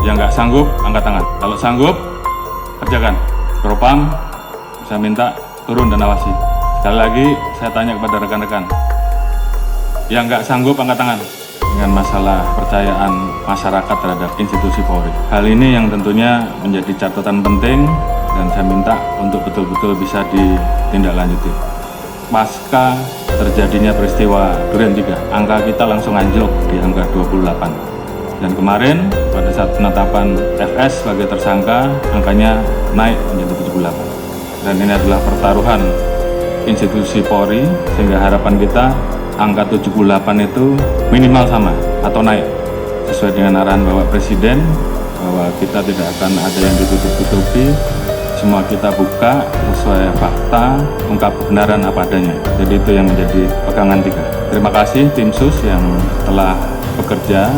Yang nggak sanggup, angkat tangan. Kalau sanggup, kerjakan. Propam, saya minta turun dan awasi. Sekali lagi, saya tanya kepada rekan-rekan. Yang nggak sanggup, angkat tangan. Dengan masalah kepercayaan masyarakat terhadap institusi Polri. Hal ini yang tentunya menjadi catatan penting dan saya minta untuk betul-betul bisa ditindaklanjuti. Pasca terjadinya peristiwa Duren 3, angka kita langsung anjlok di angka 28. Dan kemarin pada saat penetapan FS sebagai tersangka, angkanya naik menjadi 78. Dan ini adalah pertaruhan institusi Polri, sehingga harapan kita angka 78 itu minimal sama atau naik sesuai dengan arahan Bapak Presiden bahwa kita tidak akan ada yang ditutup-tutupi, semua kita buka sesuai fakta, ungkap kebenaran apa adanya. Jadi itu yang menjadi pegangan kita. Terima kasih tim sus yang telah bekerja.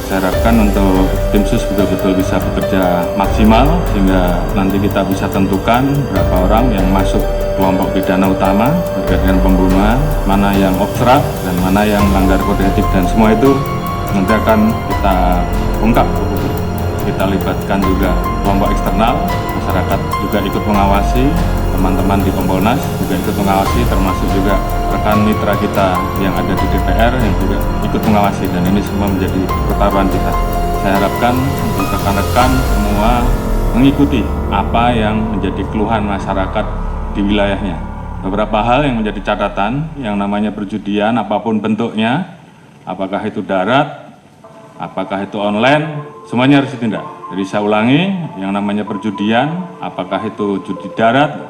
Saya harapkan untuk tim sus betul-betul bisa bekerja maksimal sehingga nanti kita bisa tentukan berapa orang yang masuk kelompok pidana utama terkait dengan pembunuhan, mana yang obstrak dan mana yang melanggar kode etik, dan semua itu nanti akan kita ungkap. Kita libatkan juga kelompok eksternal, masyarakat juga ikut mengawasi, teman-teman di Kompolnas juga ikut mengawasi, termasuk juga rekan mitra kita yang ada di DPR yang juga ikut mengawasi, dan ini semua menjadi pertaruhan kita. Saya harapkan untuk rekan-rekan semua mengikuti apa yang menjadi keluhan masyarakat di wilayahnya. Beberapa hal yang menjadi catatan, yang namanya perjudian apapun bentuknya, apakah itu darat, apakah itu online, semuanya harus ditindak. Jadi saya ulangi, yang namanya perjudian, apakah itu judi darat,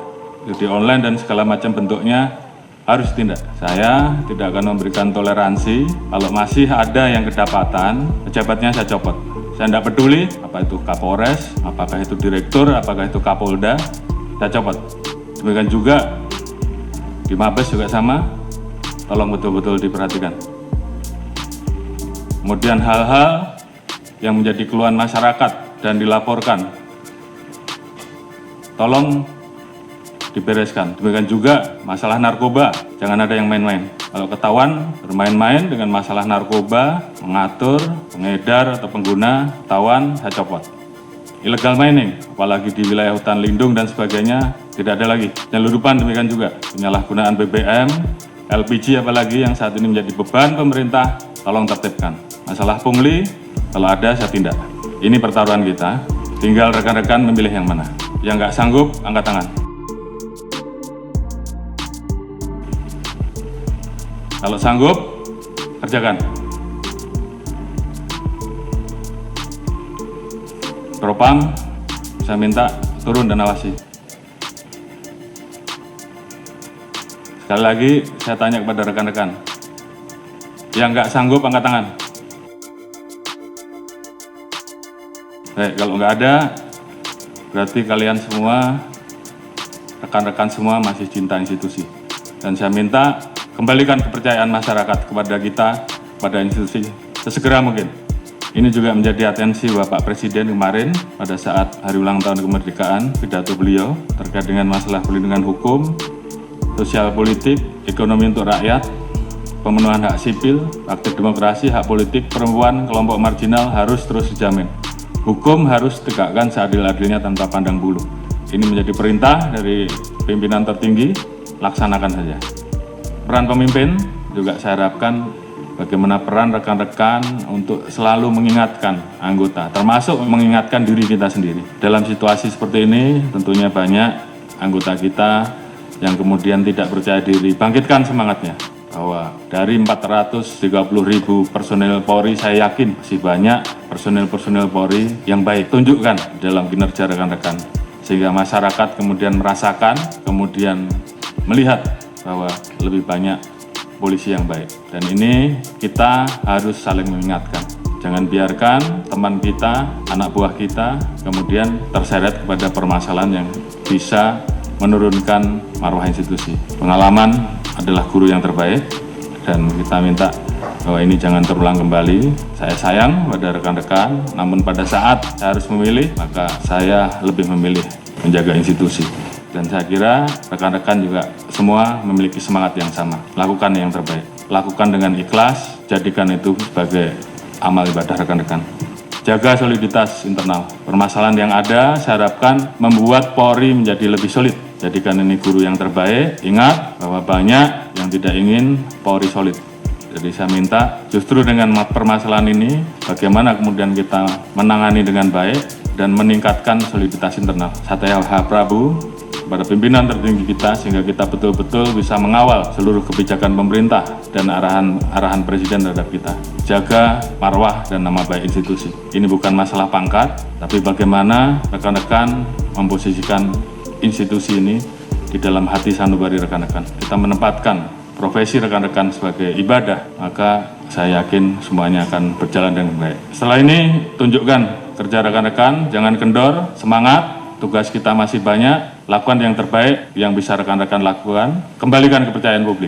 judi online dan segala macam bentuknya harus ditindak. Saya tidak akan memberikan toleransi kalau masih ada yang kedapatan, pejabatnya saya copot. Saya tidak peduli apa itu Kapolres, apakah itu Direktur, apakah itu Kapolda, saya copot. Demikian juga di Mabes juga sama, tolong betul-betul diperhatikan. Kemudian hal-hal yang menjadi keluhan masyarakat dan dilaporkan, tolong dibereskan. Demikian juga masalah narkoba, jangan ada yang main-main. Kalau ketahuan bermain-main dengan masalah narkoba, mengatur, pengedar atau pengguna, ketahuan, saya copot. Illegal mining, apalagi di wilayah hutan lindung dan sebagainya, tidak ada lagi. Penyeludupan demikian juga, penyalahgunaan BBM, LPG apalagi yang saat ini menjadi beban pemerintah, tolong tertibkan. Masalah pungli, kalau ada saya tindak. Ini pertaruhan kita, tinggal rekan-rekan memilih yang mana. Yang nggak sanggup, angkat tangan. Kalau sanggup, kerjakan. Propam, saya minta turun dan awasi. Sekali lagi, saya tanya kepada rekan-rekan. Yang nggak sanggup, angkat tangan. Baik, kalau nggak ada, berarti kalian semua, rekan-rekan semua masih cinta institusi. Dan saya minta kembalikan kepercayaan masyarakat kepada kita, pada institusi, sesegera mungkin. Ini juga menjadi atensi Bapak Presiden kemarin pada saat hari ulang tahun kemerdekaan, pidato beliau terkait dengan masalah perlindungan hukum, sosial politik, ekonomi untuk rakyat, pemenuhan hak sipil, aktif demokrasi, hak politik, perempuan, kelompok marginal harus terus dijamin. Hukum harus tegakkan seadil-adilnya tanpa pandang bulu. Ini menjadi perintah dari pimpinan tertinggi, laksanakan saja. Peran pemimpin juga saya harapkan bagaimana peran rekan-rekan untuk selalu mengingatkan anggota, termasuk mengingatkan diri kita sendiri. Dalam situasi seperti ini, tentunya banyak anggota kita yang kemudian tidak percaya diri. Bangkitkan semangatnya, bahwa dari 430.000 personel Polri, saya yakin masih banyak personel-personel Polri yang baik. Tunjukkan dalam kinerja rekan-rekan, sehingga masyarakat kemudian merasakan, kemudian melihat bahwa lebih banyak polisi yang baik. Dan ini kita harus saling mengingatkan. Jangan biarkan teman kita, anak buah kita, kemudian terseret kepada permasalahan yang bisa menurunkan marwah institusi. Pengalaman adalah guru yang terbaik, dan kita minta bahwa ini jangan terulang kembali. Saya sayang pada rekan-rekan, namun pada saat saya harus memilih, maka saya lebih memilih menjaga institusi. Dan saya kira rekan-rekan juga semua memiliki semangat yang sama. Lakukan yang terbaik. Lakukan dengan ikhlas, jadikan itu sebagai amal ibadah rekan-rekan. jaga soliditas internal. Permasalahan yang ada saya harapkan membuat Polri menjadi lebih solid. Jadikan ini guru yang terbaik. Ingat bahwa banyak yang tidak ingin Polri solid. Jadi saya minta justru dengan permasalahan ini bagaimana kemudian kita menangani dengan baik dan meningkatkan soliditas internal. Saya Prabu kepada pimpinan tertinggi kita sehingga kita betul-betul bisa mengawal seluruh kebijakan pemerintah dan arahan Presiden terhadap kita. Jaga marwah dan nama baik institusi. Ini bukan masalah pangkat, tapi bagaimana rekan-rekan memposisikan institusi ini di dalam hati sanubari rekan-rekan. Kita menempatkan profesi rekan-rekan sebagai ibadah, maka saya yakin semuanya akan berjalan dengan baik. Setelah ini, tunjukkan kerja rekan-rekan, jangan kendor, semangat, tugas kita masih banyak, lakukan yang terbaik yang bisa rekan-rekan lakukan, kembalikan kepercayaan publik.